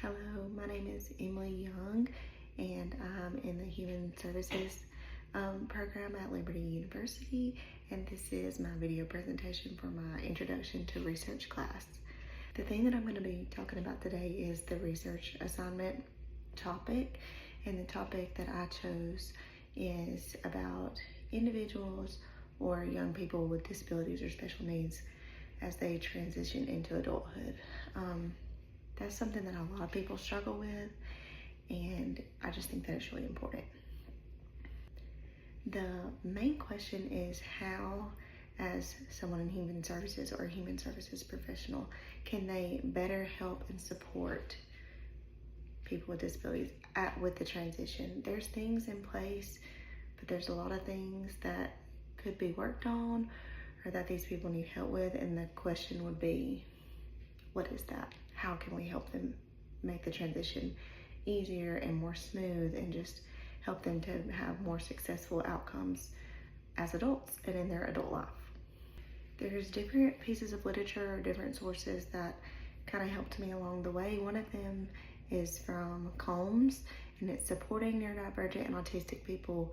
Hello, my name is Emily Young, and I'm in the Human Services program at Liberty University, and this is my video presentation for my Introduction to Research class. The thing that I'm going to be talking about today is the research assignment topic, and the topic that I chose is about individuals or young people with disabilities or special needs as they transition into adulthood. That's something that a lot of people struggle with, and I just think that it's really important. The main question is how, as someone in human services or a human services professional, can they better help and support people with disabilities with the transition? There's things in place, but there's a lot of things that could be worked on or that these people need help with, and the question would be, what is that? How can we help them make the transition easier and more smooth, and just help them to have more successful outcomes as adults and in their adult life? There's different pieces of literature or different sources that kind of helped me along the way. One of them is from Combs, and it's supporting neurodivergent and autistic people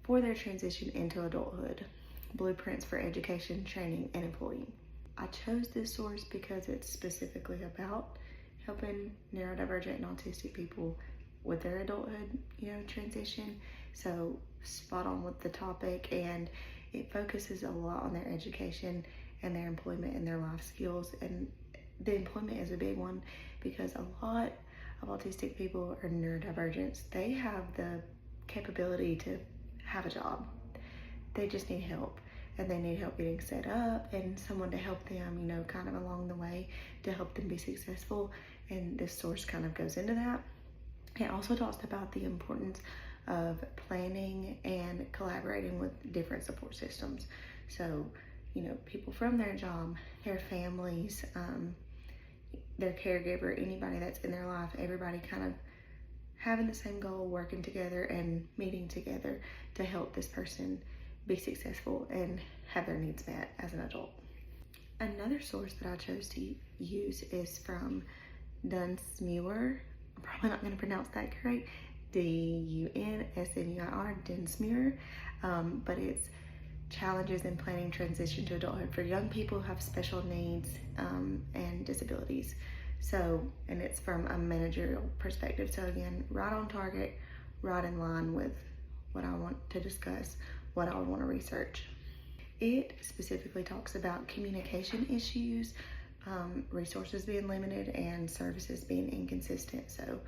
for their transition into adulthood, blueprints for education, training, and employing. I chose this source because it's specifically about helping neurodivergent and autistic people with their adulthood, transition. So spot on with the topic, and it focuses a lot on their education and their employment and their life skills. And the employment is a big one because a lot of autistic people or neurodivergents, they have the capability to have a job. They just need help. And they need help getting set up and someone to help them, kind of along the way to help them be successful. And this source kind of goes into that. It also talks about the importance of planning and collaborating with different support systems. So, people from their job, their families, their caregiver, anybody that's in their life, everybody kind of having the same goal, working together and meeting together to help this person be successful and have their needs met as an adult. Another source that I chose to use is from Dunsmuir. I'm probably not going to pronounce that correct. Dunsmuir, Dunsmuir. But it's challenges in planning transition to adulthood for young people who have special needs and disabilities. So, and it's from a managerial perspective. So again, right on target, right in line with what I want to discuss, what I would want to research. It specifically talks about communication issues, resources being limited, and services being inconsistent. So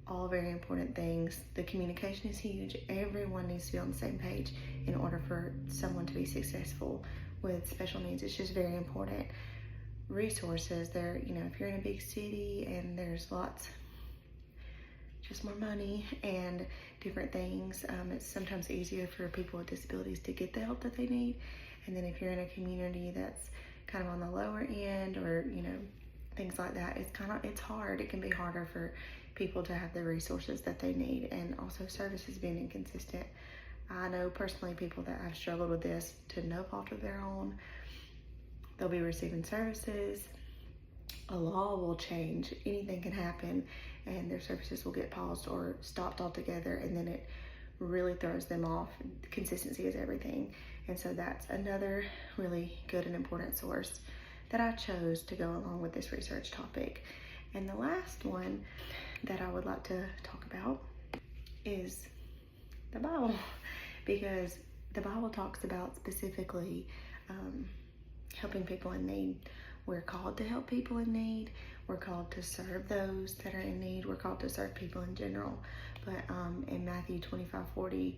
all very important things. The communication is huge. Everyone needs to be on the same page in order for someone to be successful with special needs. It's just very important. Resources, there, if you're in a big city and there's lots, just more money and different things, it's sometimes easier for people with disabilities to get the help that they need. And then if you're in a community that's kind of on the lower end, or things like that, it's hard. It can be harder for people to have the resources that they need, and also services being inconsistent. I know personally people that have struggled with this to no fault of their own. They'll be receiving services, a law will change, anything can happen, and their services will get paused or stopped altogether, and then it really throws them off. Consistency is everything. And so that's another really good and important source that I chose to go along with this research topic. And the last one that I would like to talk about is the Bible, because the Bible talks about specifically helping people in need. We're called to help people in need. We're called to serve those that are in need. We're called to serve people in general. But in Matthew 25:40,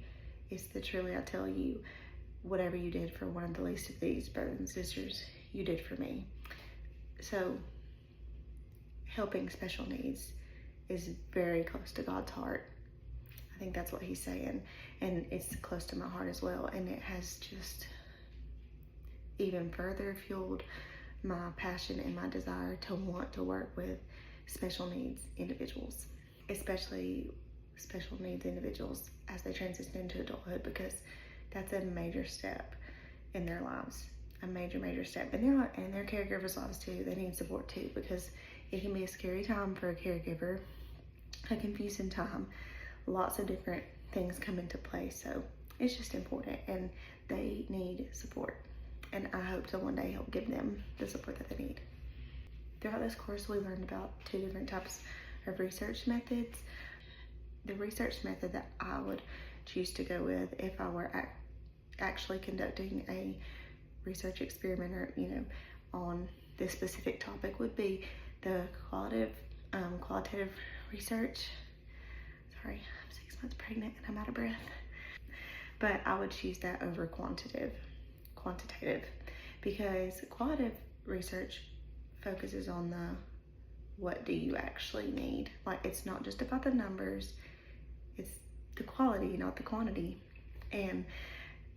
it's the truly I tell you, whatever you did for one of the least of these brothers and sisters, you did for me. So helping special needs is very close to God's heart. I think that's what he's saying. And it's close to my heart as well. And it has just even further fueled my passion and my desire to want to work with special needs individuals, especially special needs individuals as they transition into adulthood, because that's a major step in their lives, a major step. And their caregivers' lives too. They need support too, because It can be a scary time for a caregiver, a confusing time. Lots of different things come into play, so it's just important, and they need support. And I hope to one day help give them the support that they need. Throughout this course, we learned about 2 different types of research methods. The research method that I would choose to go with if I were actually conducting a research experiment or, on this specific topic would be the qualitative research. Sorry, I'm 6 months pregnant and I'm out of breath. But I would choose that over quantitative, because qualitative research focuses on the what do you actually need. Like, it's not just about the numbers, it's the quality, not the quantity. And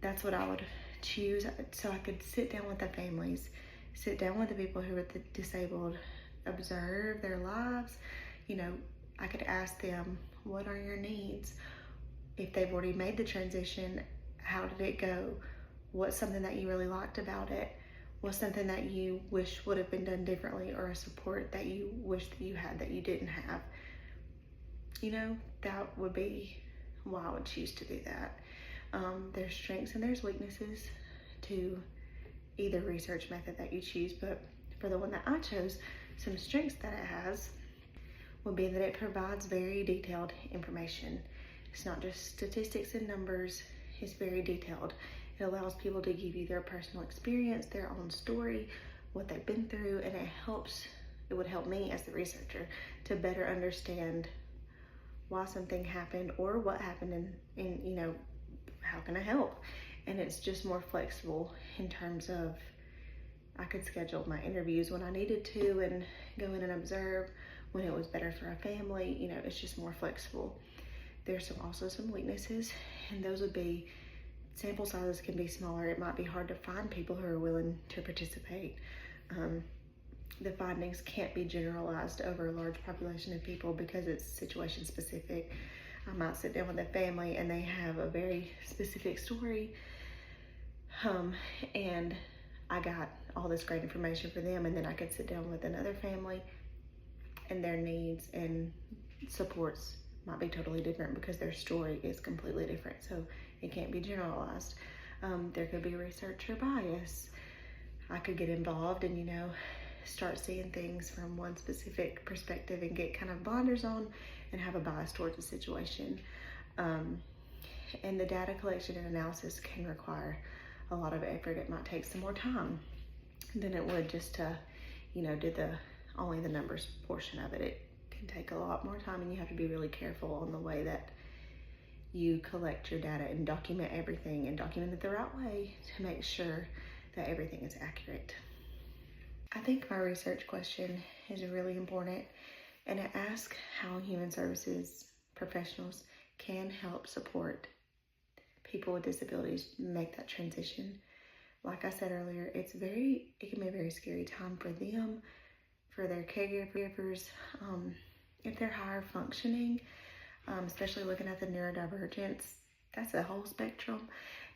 that's what I would choose, so I could sit down with the families, sit down with the people who are disabled, observe their lives. I could ask them, what are your needs? If they've already made the transition, how did it go? What's something that you really liked about it? What's something that you wish would have been done differently, or a support that you wish that you had that you didn't have? That would be why I would choose to do that. There's strengths and there's weaknesses to either research method that you choose, but for the one that I chose, some strengths that it has would be that it provides very detailed information. It's not just statistics and numbers, it's very detailed. It allows people to give you their personal experience, their own story, what they've been through, and it would help me as the researcher to better understand why something happened or what happened, and how can I help? And it's just more flexible in terms of I could schedule my interviews when I needed to and go in and observe when it was better for a family. It's just more flexible. There's also some weaknesses, and those would be sample sizes can be smaller. It might be hard to find people who are willing to participate. The findings can't be generalized over a large population of people because it's situation specific. I might sit down with a family and they have a very specific story, and I got all this great information for them, and then I could sit down with another family and their needs and supports might be totally different because their story is completely different, so it can't be generalized. There could be researcher bias. I could get involved and start seeing things from one specific perspective and get kind of blinders on and have a bias towards the situation. And the data collection and analysis can require a lot of effort. It might take some more time than it would just to do only the numbers portion of it. It can take a lot more time, and you have to be really careful on the way that you collect your data and document everything, and document it the right way to make sure that everything is accurate. I think my research question is really important, and it asks how human services professionals can help support people with disabilities make that transition. Like I said earlier, it can be a very scary time for them, for their caregivers, if they're higher functioning, especially looking at the neurodivergence, that's a whole spectrum.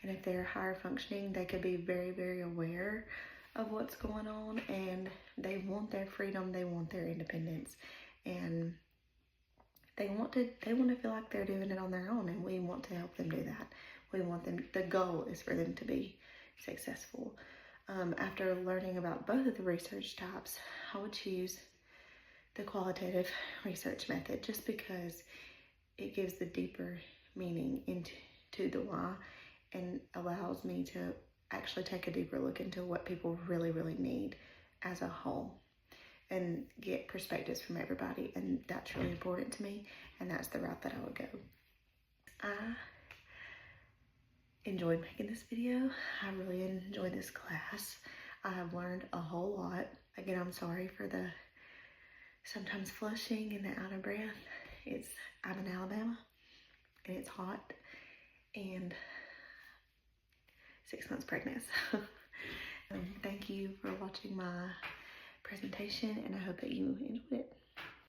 And if they're higher functioning, they could be very, very aware of what's going on, and they want their freedom, they want their independence, and they want to feel like they're doing it on their own, and we want to help them do that. The goal is for them to be successful. After learning about both of the research types, I would choose the qualitative research method just because it gives the deeper meaning into the why and allows me to actually take a deeper look into what people really, really need as a whole and get perspectives from everybody. And that's really important to me, and that's the route that I would go. I enjoyed making this video. I really enjoyed this class. I have learned a whole lot. Again, I'm sorry for the sometimes flushing and the out of breath. I'm in Alabama and it's hot and 6 months pregnant. So thank you for watching my presentation, and I hope that you enjoyed it.